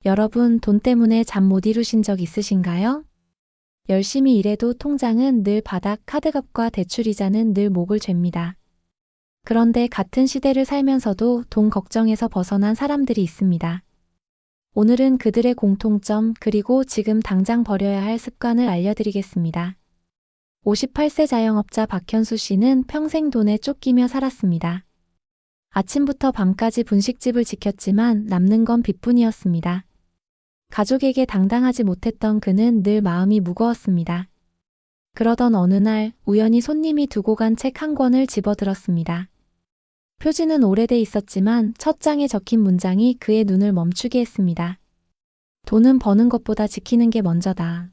여러분, 돈 때문에 잠 못 이루신 적 있으신가요? 열심히 일해도 통장은 늘 바닥, 카드값과 대출이자는 늘 목을 죄입니다. 그런데 같은 시대를 살면서도 돈 걱정에서 벗어난 사람들이 있습니다. 오늘은 그들의 공통점 그리고 지금 당장 버려야 할 습관을 알려드리겠습니다. 58세 자영업자 박현수 씨는 평생 돈에 쫓기며 살았습니다. 아침부터 밤까지 분식집을 지켰지만 남는 건 빚뿐이었습니다. 가족에게 당당하지 못했던 그는 늘 마음이 무거웠습니다. 그러던 어느 날 우연히 손님이 두고 간 책 한 권을 집어들었습니다. 표지는 오래돼 있었지만 첫 장에 적힌 문장이 그의 눈을 멈추게 했습니다. 돈은 버는 것보다 지키는 게 먼저다.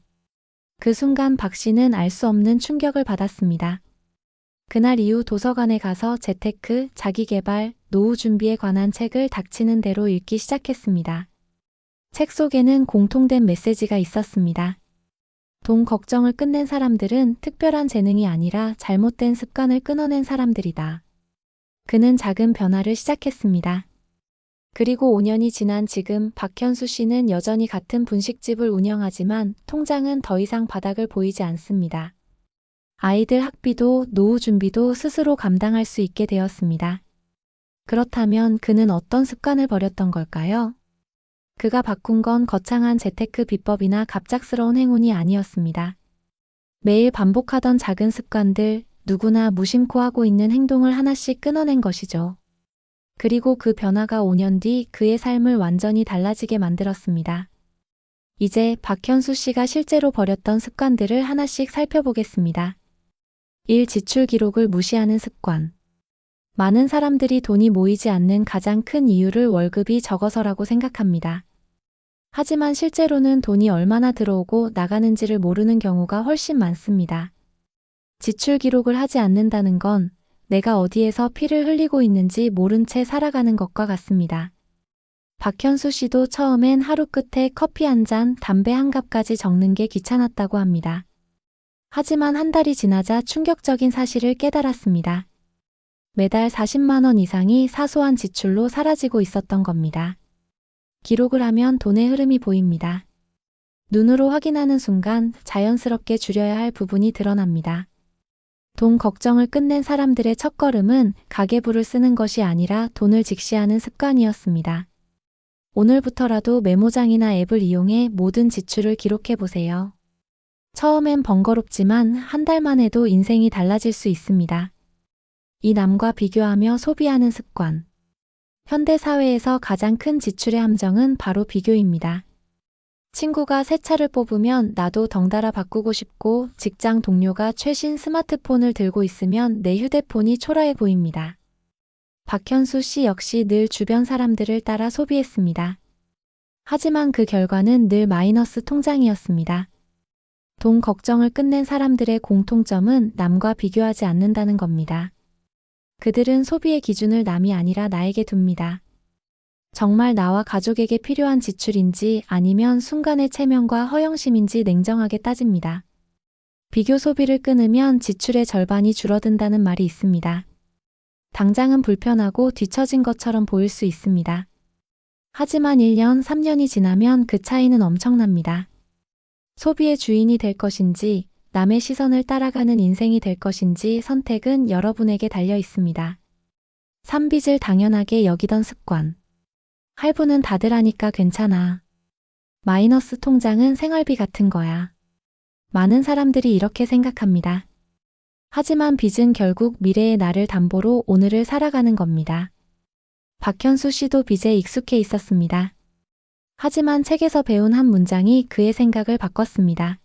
그 순간 박 씨는 알 수 없는 충격을 받았습니다. 그날 이후 도서관에 가서 재테크, 자기계발, 노후 준비에 관한 책을 닥치는 대로 읽기 시작했습니다. 책 속에는 공통된 메시지가 있었습니다. 돈 걱정을 끝낸 사람들은 특별한 재능이 아니라 잘못된 습관을 끊어낸 사람들이다. 그는 작은 변화를 시작했습니다. 그리고 5년이 지난 지금 박현수 씨는 여전히 같은 분식집을 운영하지만 통장은 더 이상 바닥을 보이지 않습니다. 아이들 학비도 노후 준비도 스스로 감당할 수 있게 되었습니다. 그렇다면 그는 어떤 습관을 버렸던 걸까요? 그가 바꾼 건 거창한 재테크 비법이나 갑작스러운 행운이 아니었습니다. 매일 반복하던 작은 습관들, 누구나 무심코 하고 있는 행동을 하나씩 끊어낸 것이죠. 그리고 그 변화가 5년 뒤 그의 삶을 완전히 달라지게 만들었습니다. 이제 박현수 씨가 실제로 버렸던 습관들을 하나씩 살펴보겠습니다. 1. 지출 기록을 무시하는 습관. 많은 사람들이 돈이 모이지 않는 가장 큰 이유를 월급이 적어서라고 생각합니다. 하지만 실제로는 돈이 얼마나 들어오고 나가는지를 모르는 경우가 훨씬 많습니다. 지출 기록을 하지 않는다는 건 내가 어디에서 피를 흘리고 있는지 모른 채 살아가는 것과 같습니다. 박현수 씨도 처음엔 하루 끝에 커피 한 잔, 담배 한 갑까지 적는 게 귀찮았다고 합니다. 하지만 한 달이 지나자 충격적인 사실을 깨달았습니다. 매달 40만 원 이상이 사소한 지출로 사라지고 있었던 겁니다. 기록을 하면 돈의 흐름이 보입니다. 눈으로 확인하는 순간 자연스럽게 줄여야 할 부분이 드러납니다. 돈 걱정을 끝낸 사람들의 첫걸음은 가계부를 쓰는 것이 아니라 돈을 직시하는 습관이었습니다. 오늘부터라도 메모장이나 앱을 이용해 모든 지출을 기록해 보세요. 처음엔 번거롭지만 한 달만 해도 인생이 달라질 수 있습니다. 이 남과 비교하며 소비하는 습관. 현대 사회에서 가장 큰 지출의 함정은 바로 비교입니다. 친구가 새 차를 뽑으면 나도 덩달아 바꾸고 싶고 직장 동료가 최신 스마트폰을 들고 있으면 내 휴대폰이 초라해 보입니다. 박현수 씨 역시 늘 주변 사람들을 따라 소비했습니다. 하지만 그 결과는 늘 마이너스 통장이었습니다. 돈 걱정을 끝낸 사람들의 공통점은 남과 비교하지 않는다는 겁니다. 그들은 소비의 기준을 남이 아니라 나에게 둡니다. 정말 나와 가족에게 필요한 지출인지 아니면 순간의 체면과 허영심인지 냉정하게 따집니다. 비교 소비를 끊으면 지출의 절반이 줄어든다는 말이 있습니다. 당장은 불편하고 뒤처진 것처럼 보일 수 있습니다. 하지만 1년, 3년이 지나면 그 차이는 엄청납니다. 소비의 주인이 될 것인지 남의 시선을 따라가는 인생이 될 것인지 선택은 여러분에게 달려 있습니다. 3. 빚을 당연하게 여기던 습관. 할부는 다들 하니까 괜찮아. 마이너스 통장은 생활비 같은 거야. 많은 사람들이 이렇게 생각합니다. 하지만 빚은 결국 미래의 나를 담보로 오늘을 살아가는 겁니다. 박현수 씨도 빚에 익숙해 있었습니다. 하지만 책에서 배운 한 문장이 그의 생각을 바꿨습니다.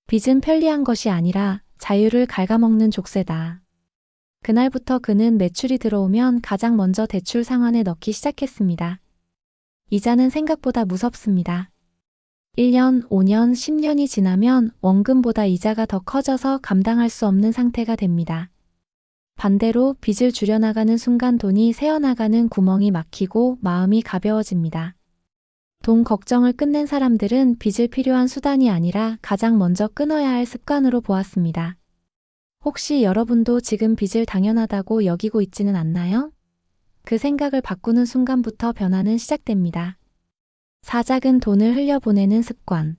빚은 편리한 것이 아니라 자유를 갉아먹는 족쇄다. 그날부터 그는 매출이 들어오면 가장 먼저 대출 상환에 넣기 시작했습니다. 이자는 생각보다 무섭습니다. 1년, 5년, 10년이 지나면 원금보다 이자가 더 커져서 감당할 수 없는 상태가 됩니다. 반대로 빚을 줄여나가는 순간 돈이 새어나가는 구멍이 막히고 마음이 가벼워집니다. 돈 걱정을 끝낸 사람들은 빚을 필요한 수단이 아니라 가장 먼저 끊어야 할 습관으로 보았습니다. 혹시 여러분도 지금 빚을 당연하다고 여기고 있지는 않나요? 그 생각을 바꾸는 순간부터 변화는 시작됩니다. 4. 작은 돈을 흘려보내는 습관.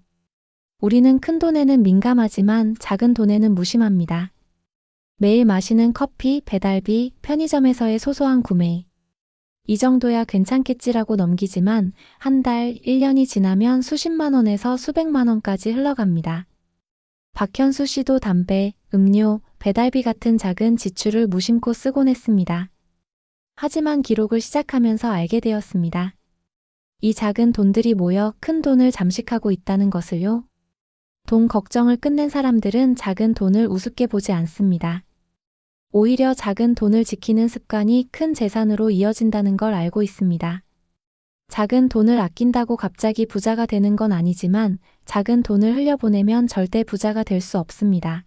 우리는 큰 돈에는 민감하지만 작은 돈에는 무심합니다. 매일 마시는 커피, 배달비, 편의점에서의 소소한 구매. 이 정도야 괜찮겠지라고 넘기지만 한 달, 1년이 지나면 수십만 원에서 수백만 원까지 흘러갑니다. 박현수 씨도 담배, 음료, 배달비 같은 작은 지출을 무심코 쓰곤 했습니다. 하지만 기록을 시작하면서 알게 되었습니다. 이 작은 돈들이 모여 큰 돈을 잠식하고 있다는 것을요. 돈 걱정을 끝낸 사람들은 작은 돈을 우습게 보지 않습니다. 오히려 작은 돈을 지키는 습관이 큰 재산으로 이어진다는 걸 알고 있습니다. 작은 돈을 아낀다고 갑자기 부자가 되는 건 아니지만 작은 돈을 흘려보내면 절대 부자가 될 수 없습니다.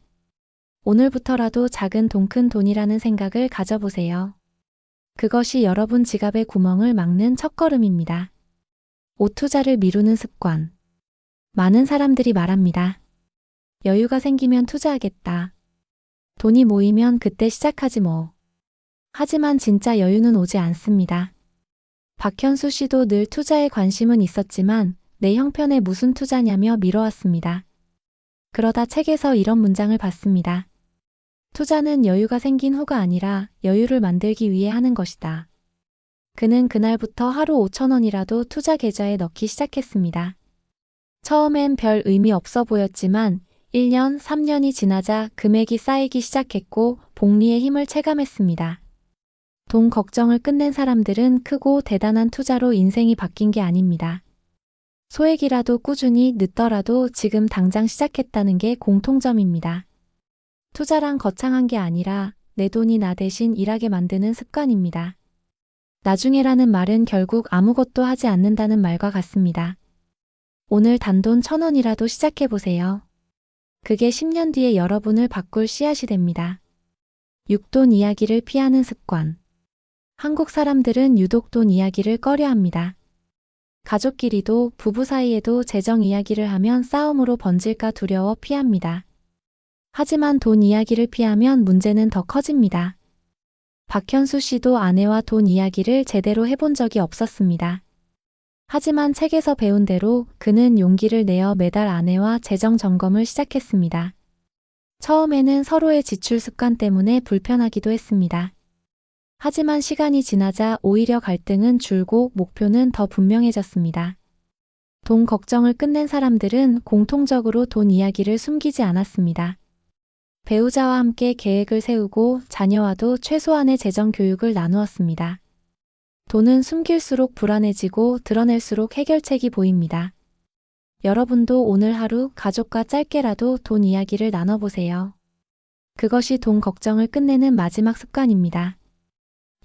오늘부터라도 작은 돈 큰 돈이라는 생각을 가져보세요. 그것이 여러분 지갑의 구멍을 막는 첫걸음입니다. 5. 투자를 미루는 습관. 많은 사람들이 말합니다. 여유가 생기면 투자하겠다. 돈이 모이면 그때 시작하지 뭐. 하지만 진짜 여유는 오지 않습니다. 박현수 씨도 늘 투자에 관심은 있었지만 내 형편에 무슨 투자냐며 미뤄왔습니다. 그러다 책에서 이런 문장을 봤습니다. 투자는 여유가 생긴 후가 아니라 여유를 만들기 위해 하는 것이다. 그는 그날부터 하루 5,000원이라도 투자 계좌에 넣기 시작했습니다. 처음엔 별 의미 없어 보였지만 1년, 3년이 지나자 금액이 쌓이기 시작했고 복리의 힘을 체감했습니다. 돈 걱정을 끝낸 사람들은 크고 대단한 투자로 인생이 바뀐 게 아닙니다. 소액이라도 꾸준히 늦더라도 지금 당장 시작했다는 게 공통점입니다. 투자란 거창한 게 아니라 내 돈이 나 대신 일하게 만드는 습관입니다. 나중에라는 말은 결국 아무것도 하지 않는다는 말과 같습니다. 오늘 단돈 1,000원이라도 시작해보세요. 그게 10년 뒤에 여러분을 바꿀 씨앗이 됩니다. 6. 돈 이야기를 피하는 습관. 한국 사람들은 유독 돈 이야기를 꺼려합니다. 가족끼리도 부부 사이에도 재정 이야기를 하면 싸움으로 번질까 두려워 피합니다. 하지만 돈 이야기를 피하면 문제는 더 커집니다. 박현수 씨도 아내와 돈 이야기를 제대로 해본 적이 없었습니다. 하지만 책에서 배운 대로 그는 용기를 내어 매달 아내와 재정 점검을 시작했습니다. 처음에는 서로의 지출 습관 때문에 불편하기도 했습니다. 하지만 시간이 지나자 오히려 갈등은 줄고 목표는 더 분명해졌습니다. 돈 걱정을 끝낸 사람들은 공통적으로 돈 이야기를 숨기지 않았습니다. 배우자와 함께 계획을 세우고 자녀와도 최소한의 재정 교육을 나누었습니다. 돈은 숨길수록 불안해지고 드러낼수록 해결책이 보입니다. 여러분도 오늘 하루 가족과 짧게라도 돈 이야기를 나눠보세요. 그것이 돈 걱정을 끝내는 마지막 습관입니다.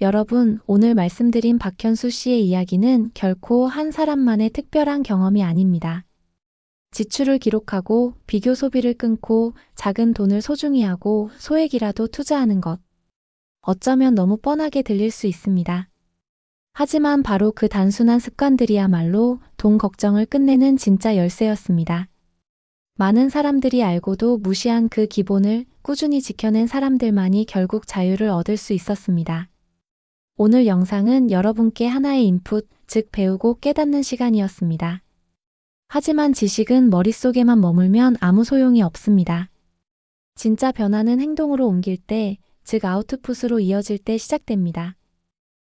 여러분, 오늘 말씀드린 박현수 씨의 이야기는 결코 한 사람만의 특별한 경험이 아닙니다. 지출을 기록하고 비교 소비를 끊고 작은 돈을 소중히 하고 소액이라도 투자하는 것. 어쩌면 너무 뻔하게 들릴 수 있습니다. 하지만 바로 그 단순한 습관들이야말로 돈 걱정을 끝내는 진짜 열쇠였습니다. 많은 사람들이 알고도 무시한 그 기본을 꾸준히 지켜낸 사람들만이 결국 자유를 얻을 수 있었습니다. 오늘 영상은 여러분께 하나의 인풋, 즉 배우고 깨닫는 시간이었습니다. 하지만 지식은 머릿속에만 머물면 아무 소용이 없습니다. 진짜 변화는 행동으로 옮길 때, 즉 아우트풋으로 이어질 때 시작됩니다.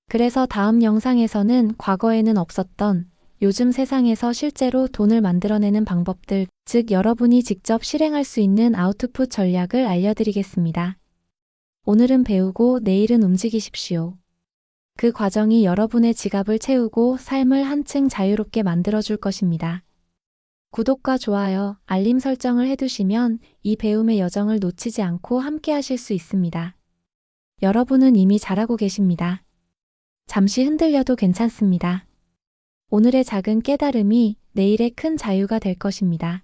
그래서 다음 영상에서는 과거에는 없었던 요즘 세상에서 실제로 돈을 만들어내는 방법들, 즉 여러분이 직접 실행할 수 있는 아우트풋 전략을 알려드리겠습니다. 오늘은 배우고 내일은 움직이십시오. 그 과정이 여러분의 지갑을 채우고 삶을 한층 자유롭게 만들어줄 것입니다. 구독과 좋아요, 알림 설정을 해두시면 이 배움의 여정을 놓치지 않고 함께 하실 수 있습니다. 여러분은 이미 잘하고 계십니다. 잠시 흔들려도 괜찮습니다. 오늘의 작은 깨달음이 내일의 큰 자유가 될 것입니다.